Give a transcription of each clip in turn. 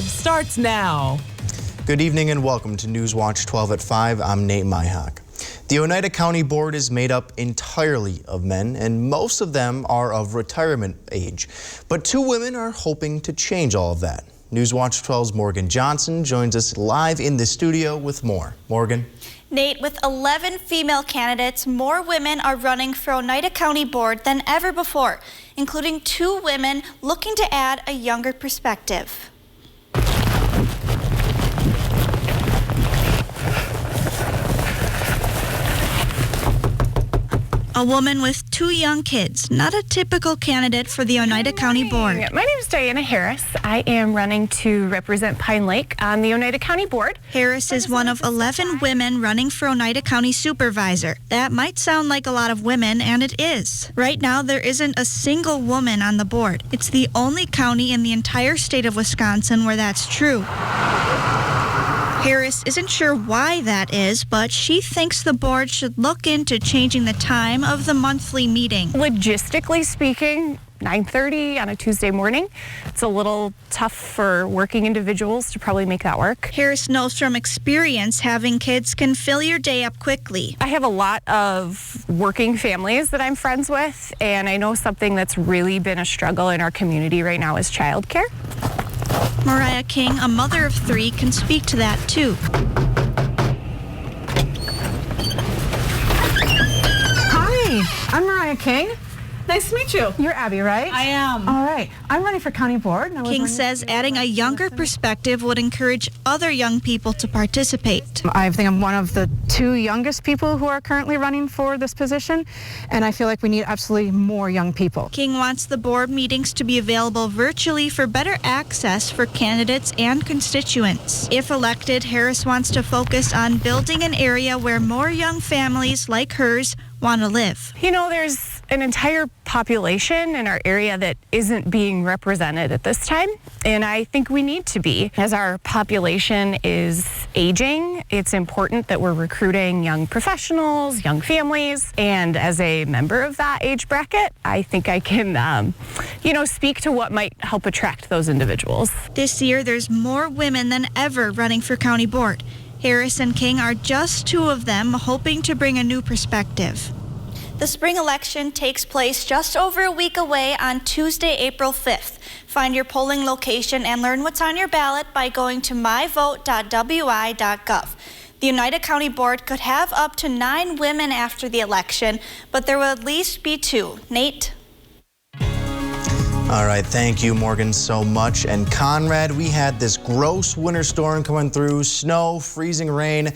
Starts now. Good evening and welcome to Newswatch 12 at 5. I'm Nate Myhock. The Oneida County Board is made up entirely of men, and most of them are of retirement age. But 2 women are hoping to change all of that. Newswatch 12's Morgan Johnson joins us live in the studio with more. Morgan? Nate, with 11 female candidates, more women are running for Oneida County Board than ever before, including 2 women looking to add a younger perspective. A woman with 2 young kids, not a typical candidate for the Oneida County Board. My name is Diana Harris. I am running to represent Pine Lake on the Oneida County Board. Harris is one of 11 women running for Oneida County Supervisor. That might sound like a lot of women, and it is. Right now, there isn't a single woman on the board. It's the only county in the entire state of Wisconsin where that's true. Harris isn't sure why that is, but she thinks the board should look into changing the time of the monthly meeting. Logistically speaking, 9:30 on a Tuesday morning. It's a little tough for working individuals to probably make that work. Harris knows from experience having kids can fill your day up quickly. I have a lot of working families that I'm friends with, and I know something that's really been a struggle in our community right now is childcare. Mariah King, a mother of 3, can speak to that too. Hi, I'm Mariah King. Nice to meet you. You're Abby, right? I am. All right. I'm running for county board. King says adding a younger perspective would encourage other young people to participate. I think I'm one of the 2 youngest people who are currently running for this position, and I feel like we need absolutely more young people. King wants the board meetings to be available virtually for better access for candidates and constituents. If elected, Harris wants to focus on building an area where more young families like hers want to live. You know, there's an entire population in our area that isn't being represented at this time, and I think we need to be. As our population is aging, it's important that we're recruiting young professionals, young families, and as a member of that age bracket, I think I can, speak to what might help attract those individuals. This year, there's more women than ever running for county board. Harris and King are just 2 of them, hoping to bring a new perspective. The spring election takes place just over a week away on Tuesday, April 5th. Find your polling location and learn what's on your ballot by going to myvote.wi.gov. The Oneida County Board could have up to 9 women after the election, but there will at least be 2. Nate? All right, thank you, Morgan, so much. And Conrad, we had this gross winter storm coming through, snow, freezing rain.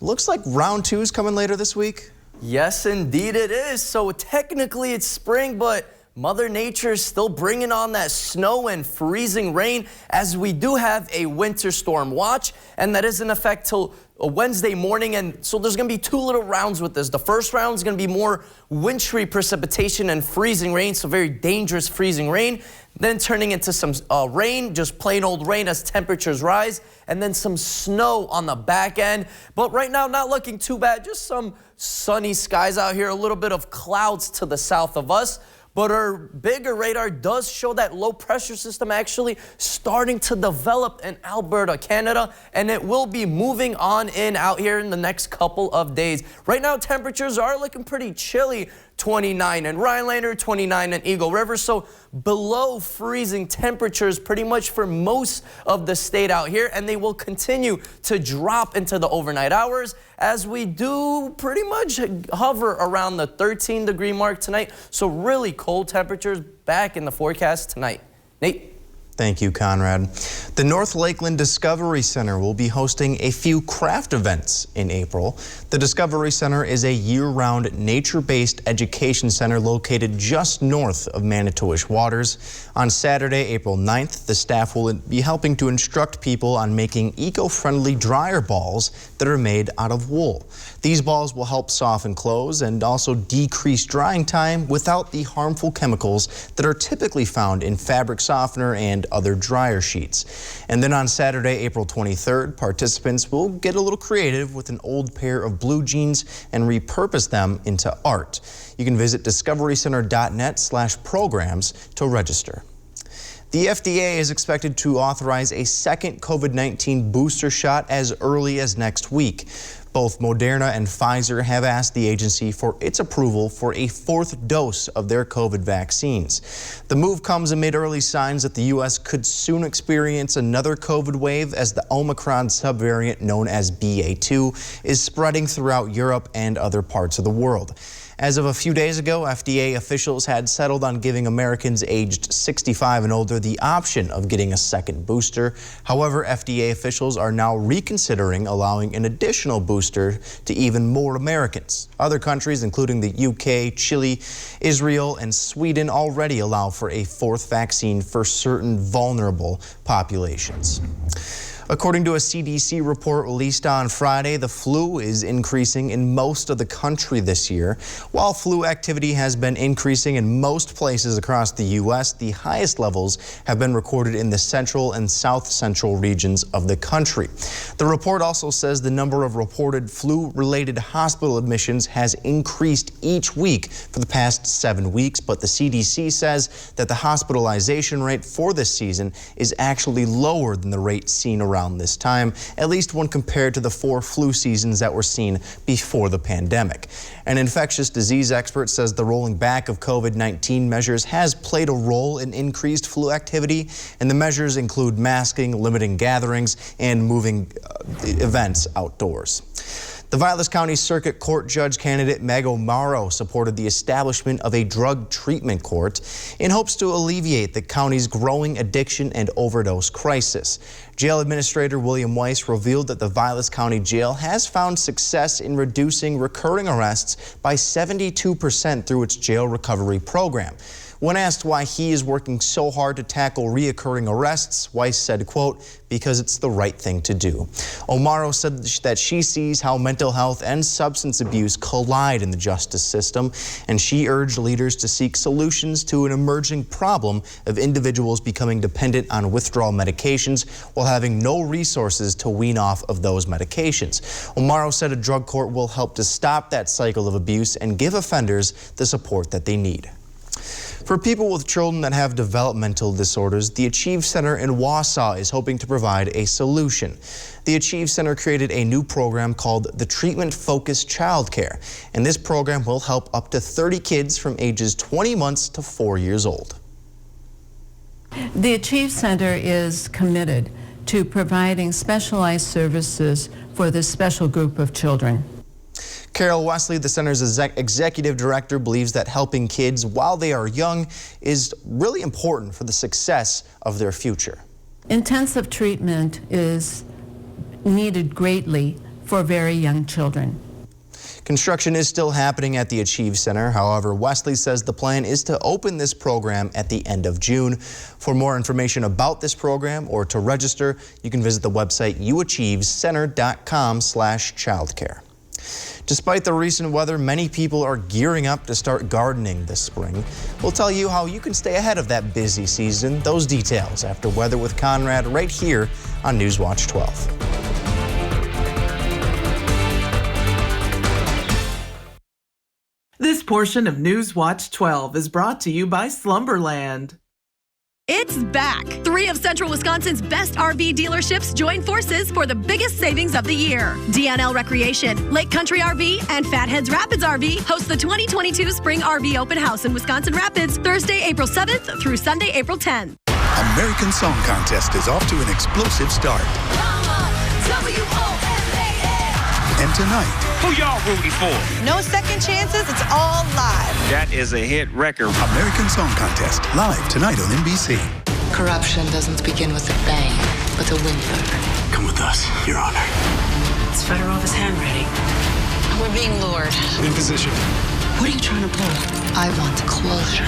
Looks like round 2 is coming later this week. Yes, indeed it is. So technically it's spring, but Mother Nature is still bringing on that snow and freezing rain as we do have a winter storm watch, and that is in effect till Wednesday morning. And so there's going to be 2 little rounds with this. The first round is going to be more wintry precipitation and freezing rain, so very dangerous freezing rain. Then turning into some rain, just plain old rain as temperatures rise, and then some snow on the back end. But right now, not looking too bad. Just some sunny skies out here, a little bit of clouds to the south of us. But our bigger radar does show that low pressure system actually starting to develop in Alberta, Canada, and it will be moving on in out here in the next couple of days. Right now, temperatures are looking pretty chilly. 29 in Rhinelander, 29 in Eagle River, so below freezing temperatures pretty much for most of the state out here, and they will continue to drop into the overnight hours as we do pretty much hover around the 13-degree mark tonight, so really cold temperatures back in the forecast tonight. Nate? Thank you, Conrad. The North Lakeland Discovery Center will be hosting a few craft events in April. The Discovery Center is a year-round nature-based education center located just north of Manitowish Waters. On Saturday, April 9th, the staff will be helping to instruct people on making eco-friendly dryer balls that are made out of wool. These balls will help soften clothes and also decrease drying time without the harmful chemicals that are typically found in fabric softener and other dryer sheets. And then on Saturday, April 23rd, participants will get a little creative with an old pair of blue jeans and repurpose them into art. You can visit discoverycenter.net/programs to register. The FDA is expected to authorize a second COVID-19 booster shot as early as next week. Both Moderna and Pfizer have asked the agency for its approval for a fourth dose of their COVID vaccines. The move comes amid early signs that the U.S. could soon experience another COVID wave as the Omicron subvariant known as BA2 is spreading throughout Europe and other parts of the world. As of a few days ago, FDA officials had settled on giving Americans aged 65 and older the option of getting a second booster. However, FDA officials are now reconsidering allowing an additional booster to even more Americans. Other countries, including the UK, Chile, Israel, and Sweden, already allow for a fourth vaccine for certain vulnerable populations. According to a CDC report released on Friday, the flu is increasing in most of the country this year. While flu activity has been increasing in most places across the U.S., the highest levels have been recorded in the central and south central regions of the country. The report also says the number of reported flu-related hospital admissions has increased each week for the past 7 weeks, but the CDC says that the hospitalization rate for this season is actually lower than the rate seen around this time, at least when compared to the 4 flu seasons that were seen before the pandemic. An infectious disease expert says the rolling back of COVID-19 measures has played a role in increased flu activity, and the measures include masking, limiting gatherings, and moving events outdoors. The Vilas County Circuit Court Judge candidate Meg O'Maro supported the establishment of a drug treatment court in hopes to alleviate the county's growing addiction and overdose crisis. Jail Administrator William Weiss revealed that the Vilas County Jail has found success in reducing recurring arrests by 72% through its jail recovery program. When asked why he is working so hard to tackle reoccurring arrests, Weiss said, quote, "because it's the right thing to do." O'Maro said that she sees how mental health and substance abuse collide in the justice system, and she urged leaders to seek solutions to an emerging problem of individuals becoming dependent on withdrawal medications while having no resources to wean off of those medications. O'Maro said a drug court will help to stop that cycle of abuse and give offenders the support that they need. For people with children that have developmental disorders, the Achieve Center in Wausau is hoping to provide a solution. The Achieve Center created a new program called the Treatment Focused Childcare, and this program will help up to 30 kids from ages 20 months to 4 years old. The Achieve Center is committed to providing specialized services for this special group of children. Carol Wesley, the center's executive director, believes that helping kids while they are young is really important for the success of their future. Intensive treatment is needed greatly for very young children. Construction is still happening at the Achieve Center. However, Wesley says the plan is to open this program at the end of June. For more information about this program or to register, you can visit the website uachievecenter.com/childcare. Despite the recent weather, many people are gearing up to start gardening this spring. We'll tell you how you can stay ahead of that busy season. Those details after Weather with Conrad right here on Newswatch 12. This portion of Newswatch 12 is brought to you by Slumberland. It's back! 3 of Central Wisconsin's best RV dealerships join forces for the biggest savings of the year. DNL Recreation, Lake Country RV, and Fatheads Rapids RV host the 2022 Spring RV Open House in Wisconsin Rapids, Thursday, April 7th through Sunday, April 10th. American Song Contest is off to an explosive start. And tonight, who y'all rooting for? No second chances, it's all live. That is a hit record. American Song Contest, live tonight on NBC. Corruption doesn't begin with a bang, but a whimper. Come with us, Your Honor. Is Fedorov's hand ready? We're being lured. In position. What are you trying to pull? I want closure.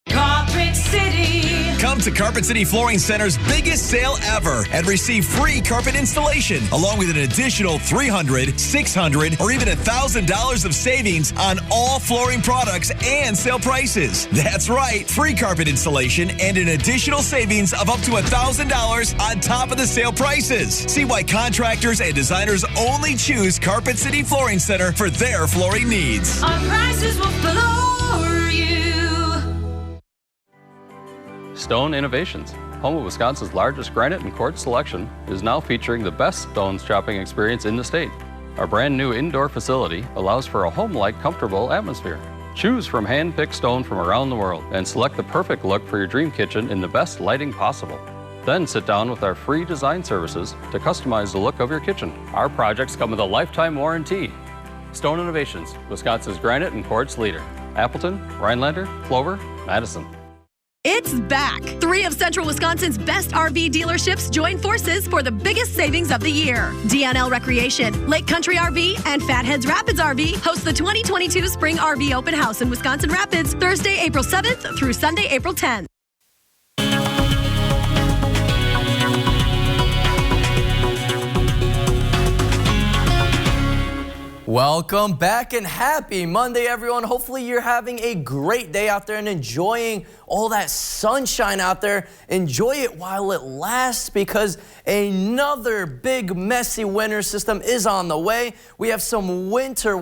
Carpet City. Come to Carpet City Flooring Center's biggest sale ever and receive free carpet installation along with an additional $300, $600, or even $1,000 of savings on all flooring products and sale prices. That's right, free carpet installation and an additional savings of up to $1,000 on top of the sale prices. See why contractors and designers only choose Carpet City Flooring Center for their flooring needs. Our prices will floor you. Stone Innovations, home of Wisconsin's largest granite and quartz selection, is now featuring the best stone shopping experience in the state. Our brand new indoor facility allows for a home-like, comfortable atmosphere. Choose from hand-picked stone from around the world and select the perfect look for your dream kitchen in the best lighting possible. Then sit down with our free design services to customize the look of your kitchen. Our projects come with a lifetime warranty. Stone Innovations, Wisconsin's granite and quartz leader. Appleton, Rhinelander, Clover, Madison. It's back. 3 of Central Wisconsin's best RV dealerships join forces for the biggest savings of the year. DNL Recreation, Lake Country RV, and Fatheads Rapids RV host the 2022 Spring RV Open House in Wisconsin Rapids, Thursday, April 7th through Sunday, April 10th. Welcome back and happy Monday, everyone. Hopefully you're having a great day out there and enjoying all that sunshine out there. Enjoy it while it lasts, because another big messy winter system is on the way. We have some winter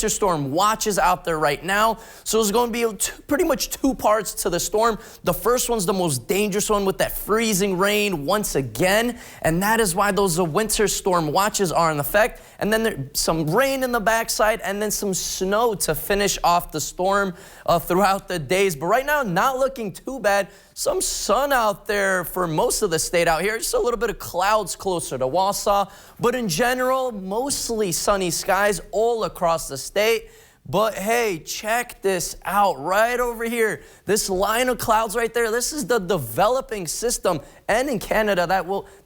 storm watches out there right now. So there's going to be pretty much 2 parts to the storm. The first one's the most dangerous one with that freezing rain once again, and that is why those winter storm watches are in effect. And then there's some rain in the backside and then some snow to finish off the storm throughout the days. But right now, not looking too bad. Some sun out there for most of the state out here. Just a little bit of clouds closer to Wausau. But in general, mostly sunny skies all across the state. But hey, check this out right over here. This line of clouds right there, this is the developing system. And in Canada,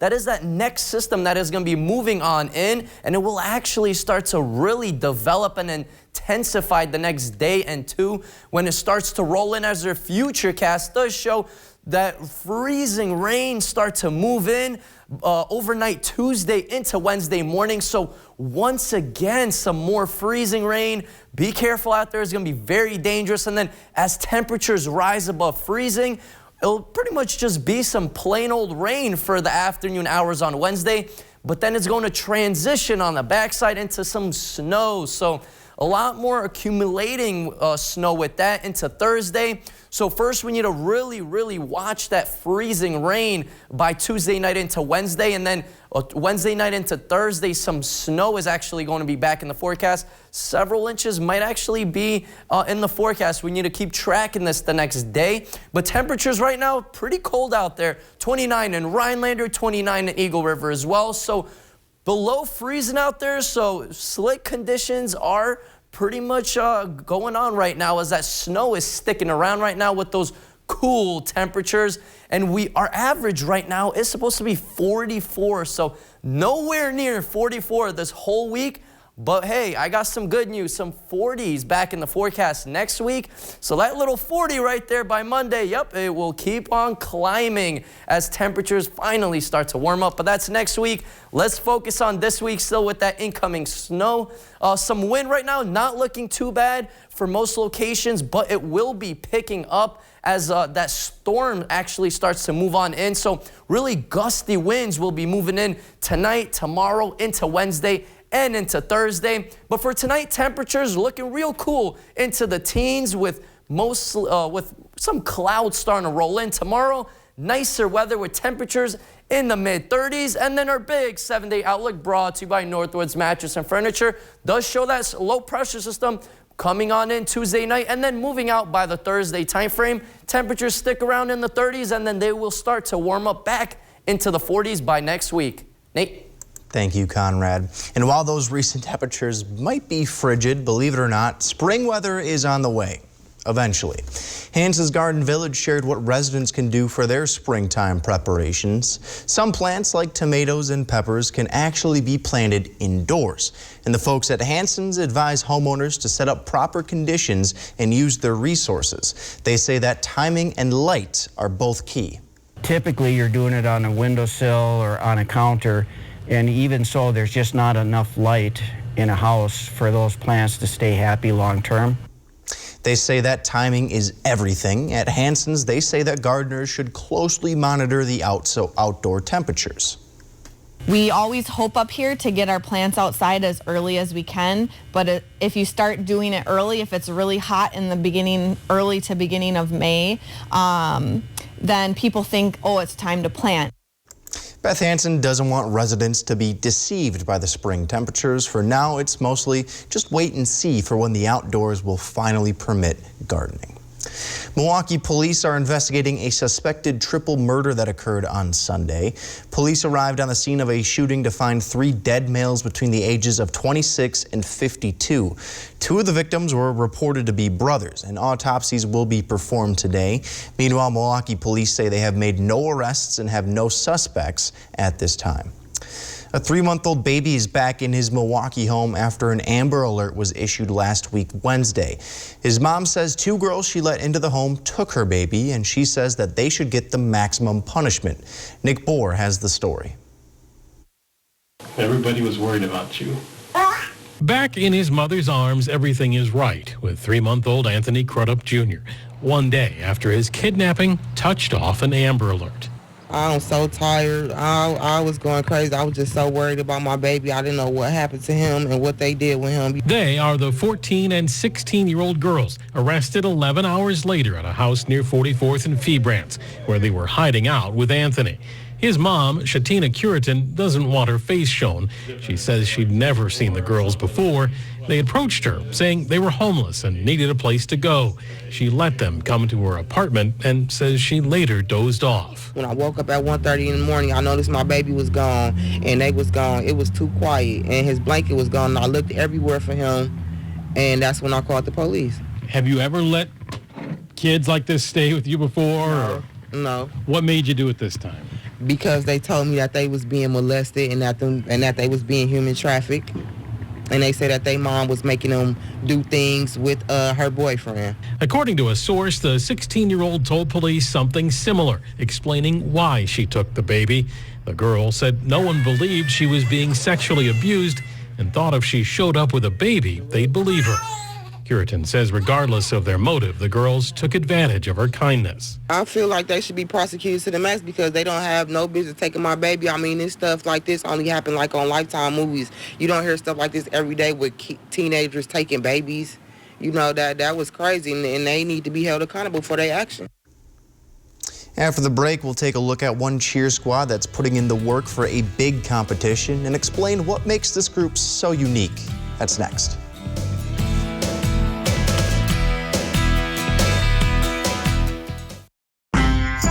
that is that next system that is going to be moving on in, and it will actually start to really develop and intensify the next day and 2 when it starts to roll in, as their futurecast does show that freezing rain start to move in overnight Tuesday into Wednesday morning. So once again, some more freezing rain. Be careful out there. It's going to be very dangerous. And then as temperatures rise above freezing, it'll pretty much just be some plain old rain for the afternoon hours on Wednesday. But then it's going to transition on the backside into some snow. So a lot more accumulating snow with that into Thursday. So first we need to really watch that freezing rain by Tuesday night into Wednesday, and then Wednesday night into Thursday, some snow is actually going to be back in the forecast. Several inches might actually be in the forecast. We need to keep tracking this the next day. But temperatures right now, pretty cold out there. 29 in Rhinelander, 29 in Eagle River as well. So below freezing out there, so slick conditions are pretty much going on right now, as that snow is sticking around right now with those cool temperatures. And our average right now is supposed to be 44, so nowhere near 44 this whole week. But hey, I got some good news, some 40s back in the forecast next week. So that little 40 right there by Monday, yep, it will keep on climbing as temperatures finally start to warm up. But that's next week. Let's focus on this week still with that incoming snow. Some wind right now, not looking too bad for most locations, but it will be picking up as that storm actually starts to move on in. So really gusty winds will be moving in tonight, tomorrow, into Wednesday, and into Thursday. But for tonight, temperatures looking real cool into the teens with some clouds starting to roll in. Tomorrow, nicer weather with temperatures in the mid-30s. And then our big 7-day outlook, brought to you by Northwoods Mattress and Furniture, does show that low pressure system coming on in Tuesday night and then moving out by the Thursday time frame. Temperatures stick around in the 30s, and then they will start to warm up back into the 40s by next week. Nate? Thank you, Conrad. And while those recent temperatures might be frigid, believe it or not, spring weather is on the way. Eventually. Hans's Garden Village shared what residents can do for their springtime preparations. Some plants like tomatoes and peppers can actually be planted indoors. And the folks at Hanson's advise homeowners to set up proper conditions and use their resources. They say that timing and light are both key. Typically, you're doing it on a windowsill or on a counter, and even so, there's just not enough light in a house for those plants to stay happy long term. They say that timing is everything. At Hanson's, they say that gardeners should closely monitor the outdoor temperatures. We always hope up here to get our plants outside as early as we can, but if you start doing it early, if it's really hot in the beginning, early to beginning of May, then people think, oh, it's time to plant. Beth Hansen doesn't want residents to be deceived by the spring temperatures. For now, it's mostly just wait and see for when the outdoors will finally permit gardening. Milwaukee police are investigating a suspected triple murder that occurred on Sunday. Police arrived on the scene of a shooting to find 3 dead males between the ages of 26 and 52. 2 of the victims were reported to be brothers, and autopsies will be performed today. Meanwhile, Milwaukee police say they have made no arrests and have no suspects at this time. A 3-month-old baby is back in his Milwaukee home after an Amber Alert was issued last week Wednesday. His mom says 2 girls she let into the home took her baby, and she says that they should get the maximum punishment. Nick Bohr has the story. Everybody was worried about you. Back in his mother's arms, everything is right with 3-month-old Anthony Crudup Jr. one day after his kidnapping touched off an Amber Alert. I'm so tired. I was going crazy. I was just so worried about my baby. I didn't know what happened to him and what they did with him. They are the 14 and 16-year-old girls arrested 11 hours later at a house near 44th and Febrance, where they were hiding out with Anthony. His mom, Shatina Curitan, doesn't want her face shown. She says she'd never seen the girls before. They approached her, saying they were homeless and needed a place to go. She let them come to her apartment and says she later dozed off. When I woke up at 1:30 in the morning, I noticed my baby was gone, and they was gone. It was too quiet, and his blanket was gone. And I looked everywhere for him, and that's when I called the police. Have you ever let kids like this stay with you before? No. What made you do it this time? Because they told me that they was being molested and that they was being human trafficked. And they said that their mom was making them do things with her boyfriend. According to a source, the 16-year-old told police something similar, explaining why she took the baby. The girl said no one believed she was being sexually abused and thought if she showed up with a baby, they'd believe her. Curitan says regardless of their motive, the girls took advantage of her kindness. I feel like they should be prosecuted to the max because they don't have no business taking my baby. I mean, this stuff like this only happen like on Lifetime movies. You don't hear stuff like this every day with teenagers taking babies. You know, that was crazy, and they need to be held accountable for their action. After the break, we'll take a look at one cheer squad that's putting in the work for a big competition and explain what makes this group so unique. That's next.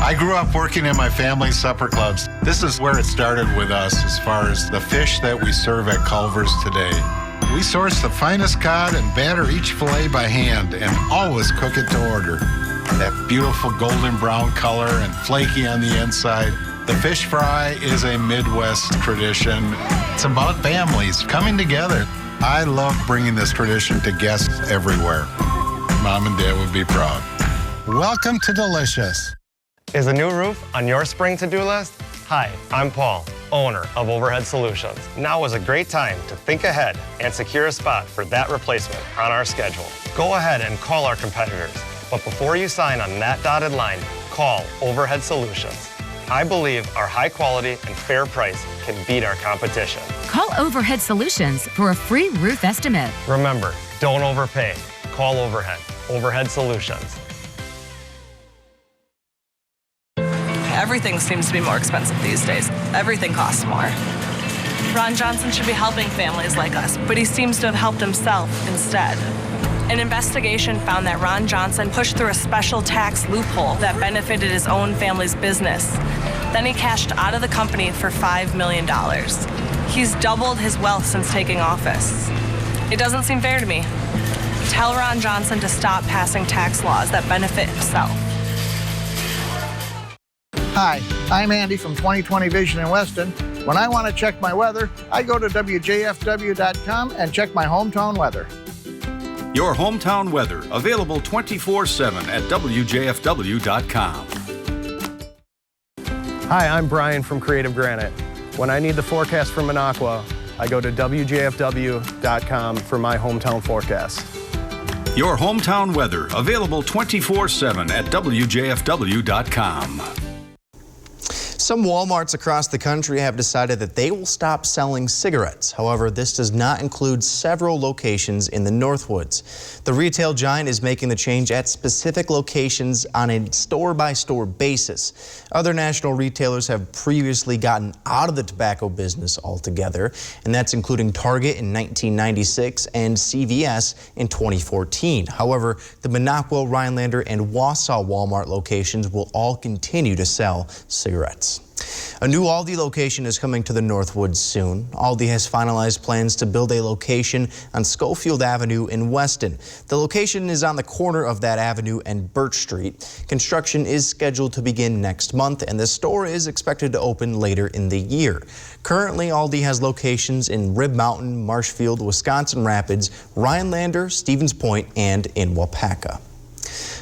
I grew up working in my family's supper clubs. This is where it started with us as far as the fish that we serve at Culver's today. We source the finest cod and batter each fillet by hand and always cook it to order. That beautiful golden brown color and flaky on the inside. The fish fry is a Midwest tradition. It's about families coming together. I love bringing this tradition to guests everywhere. Mom and Dad would be proud. Welcome to Delicious. Is a new roof on your spring to-do list? Hi, I'm Paul, owner of Overhead Solutions. Now is a great time to think ahead and secure a spot for that replacement on our schedule. Go ahead and call our competitors, but before you sign on that dotted line, call Overhead Solutions. I believe our high quality and fair price can beat our competition. Call Overhead Solutions for a free roof estimate. Remember, don't overpay. Call Overhead. Overhead Solutions. Everything seems to be more expensive these days. Everything costs more. Ron Johnson should be helping families like us, but he seems to have helped himself instead. An investigation found that Ron Johnson pushed through a special tax loophole that benefited his own family's business. Then he cashed out of the company for $5 million. He's doubled his wealth since taking office. It doesn't seem fair to me. Tell Ron Johnson to stop passing tax laws that benefit himself. Hi, I'm Andy from 20/20 Vision in Weston. When I want to check my weather, I go to WJFW.com and check my hometown weather. Your hometown weather, available 24/7 at WJFW.com. Hi, I'm Brian from Creative Granite. When I need the forecast from Minocqua, I go to WJFW.com for my hometown forecast. Your hometown weather, available 24/7 at WJFW.com. Some Walmarts across the country have decided that they will stop selling cigarettes. However, this does not include several locations in the Northwoods. The retail giant is making the change at specific locations on a store-by-store basis. Other national retailers have previously gotten out of the tobacco business altogether, and that's including Target in 1996 and CVS in 2014. However, the Minocqua, Rhinelander, and Wausau Walmart locations will all continue to sell cigarettes. A new Aldi location is coming to the Northwoods soon. Aldi has finalized plans to build a location on Schofield Avenue in Weston. The location is on the corner of that avenue and Birch Street. Construction is scheduled to begin next month, and the store is expected to open later in the year. Currently, Aldi has locations in Rib Mountain, Marshfield, Wisconsin Rapids, Rhinelander, Stevens Point, and in Wapaka.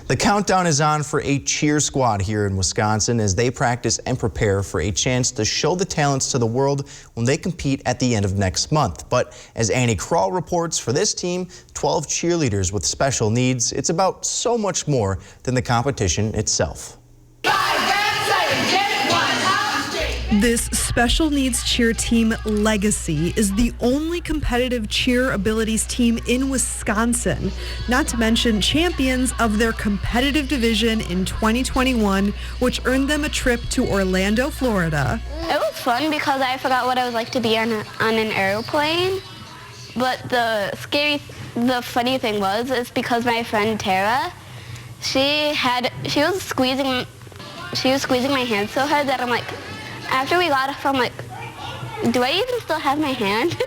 The countdown is on for a cheer squad here in Wisconsin as they practice and prepare for a chance to show the talents to the world when they compete at the end of next month. But as Annie Krall reports, for this team, 12 cheerleaders with special needs, it's about so much more than the competition itself. This special needs cheer team, Legacy, is the only competitive cheer abilities team in Wisconsin, not to mention champions of their competitive division in 2021, which earned them a trip to Orlando, Florida. It was fun because I forgot what it was like to be on an airplane, but the funny thing is because my friend Tara, she was squeezing my hand so hard that I'm like, after we got off, I'm like, do I even still have my hand?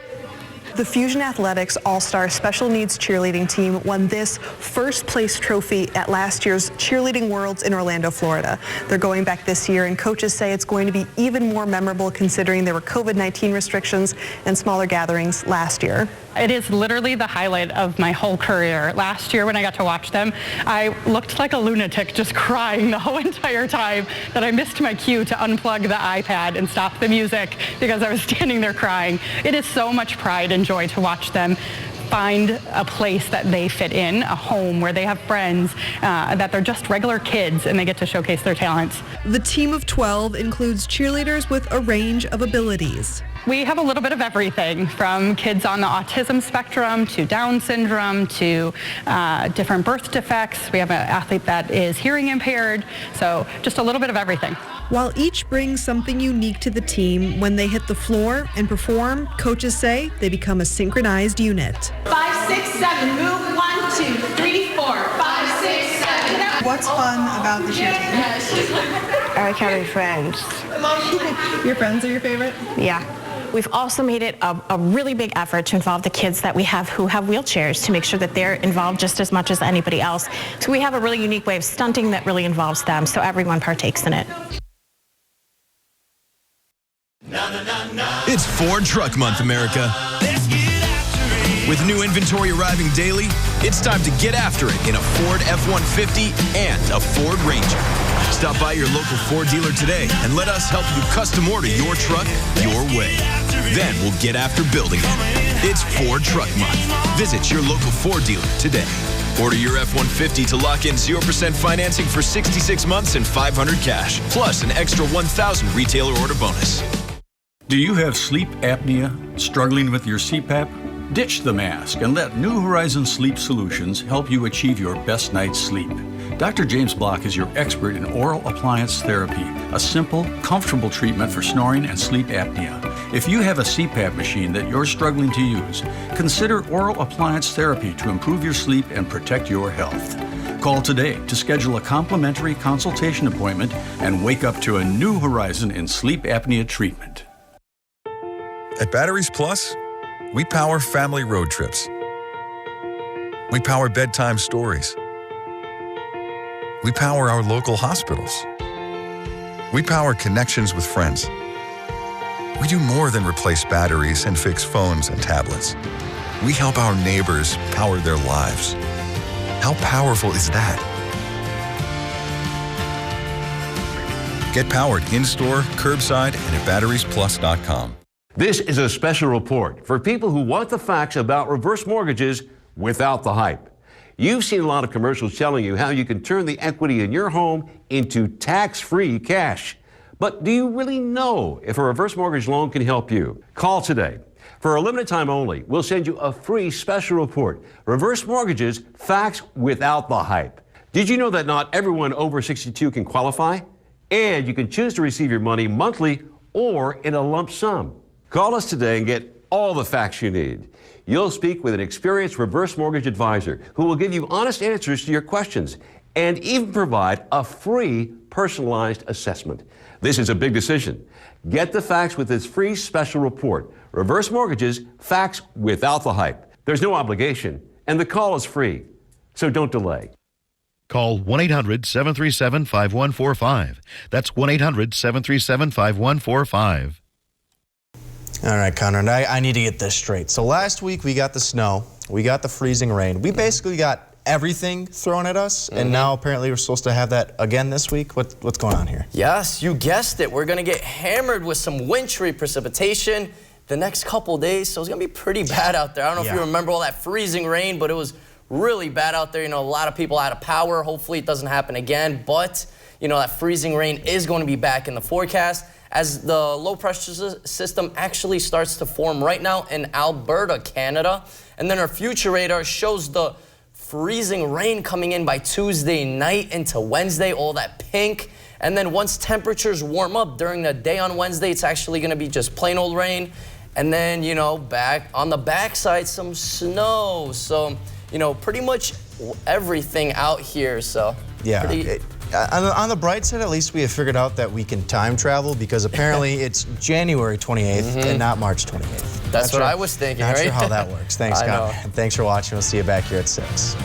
The Fusion Athletics All-Star Special Needs Cheerleading Team won this first place trophy at last year's Cheerleading Worlds in Orlando, Florida. They're going back this year, and coaches say it's going to be even more memorable considering there were COVID-19 restrictions and smaller gatherings last year. It is literally the highlight of my whole career. Last year when I got to watch them, I looked like a lunatic just crying the whole entire time that I missed my cue to unplug the iPad and stop the music because I was standing there crying. It is so much pride and joy to watch them find a place that they fit in, a home where they have friends, that they're just regular kids and they get to showcase their talents. The team of 12 includes cheerleaders with a range of abilities. We have a little bit of everything, from kids on the autism spectrum to Down syndrome to different birth defects. We have an athlete that is hearing impaired, so just a little bit of everything. While each brings something unique to the team, when they hit the floor and perform, coaches say they become a synchronized unit. 5, 6, 7, move 1, 2, 3, 4, 5, 6, 7. What's fun about the cheer team? I can be friends. Your friends are your favorite? Yeah. We've also made it a really big effort to involve the kids that we have who have wheelchairs to make sure that they're involved just as much as anybody else. So we have a really unique way of stunting that really involves them, so everyone partakes in it. It's Ford Truck Month, America. With new inventory arriving daily, it's time to get after it in a Ford F-150 and a Ford Ranger. Stop by your local Ford dealer today and let us help you custom order your truck your way. Then we'll get after building it. It's Ford Truck Month. Visit your local Ford dealer today. Order your F-150 to lock in 0% financing for 66 months and $500 cash, plus an extra $1,000 retailer order bonus. Do you have sleep apnea? Struggling with your CPAP? Ditch the mask and let New Horizon Sleep Solutions help you achieve your best night's sleep. Dr. James Block is your expert in oral appliance therapy, a simple, comfortable treatment for snoring and sleep apnea. If you have a CPAP machine that you're struggling to use, consider oral appliance therapy to improve your sleep and protect your health. Call today to schedule a complimentary consultation appointment and wake up to a new horizon in sleep apnea treatment. At Batteries Plus, we power family road trips. We power bedtime stories. We power our local hospitals. We power connections with friends. We do more than replace batteries and fix phones and tablets. We help our neighbors power their lives. How powerful is that? Get powered in-store, curbside, and at batteriesplus.com. This is a special report for people who want the facts about reverse mortgages without the hype. You've seen a lot of commercials telling you how you can turn the equity in your home into tax-free cash. But do you really know if a reverse mortgage loan can help you? Call today. For a limited time only, we'll send you a free special report. Reverse mortgages, facts without the hype. Did you know that not everyone over 62 can qualify? And you can choose to receive your money monthly or in a lump sum. Call us today and get all the facts you need. You'll speak with an experienced reverse mortgage advisor who will give you honest answers to your questions and even provide a free personalized assessment. This is a big decision. Get the facts with this free special report. Reverse mortgages, facts without the hype. There's no obligation, and the call is free. So don't delay. Call 1-800-737-5145. That's 1-800-737-5145. All right, Conrad, I need to get this straight. So last week we got the snow, we got the freezing rain. We basically got everything thrown at us, and now apparently we're supposed to have that again this week. What's going on here? Yes, you guessed it. We're going to get hammered with some wintry precipitation the next couple days, so it's going to be pretty bad out there. I don't know if you remember all that freezing rain, but it was really bad out there. You know, a lot of people out of power. Hopefully it doesn't happen again, but, you know, that freezing rain is going to be back in the forecast as the low pressure system actually starts to form right now in Alberta, Canada. And then our future radar shows the freezing rain coming in by Tuesday night into Wednesday, all that pink. And then once temperatures warm up during the day on Wednesday, it's actually going to be just plain old rain. And then, you know, back on the backside, some snow. So, you know, pretty much everything out here. So, yeah. On the bright side, at least we have figured out that we can time travel because apparently it's January 28th and not March 28th. That's what I was thinking, Not right? sure how that works. Thanks, Scott. And thanks for watching. We'll see you back here at 6.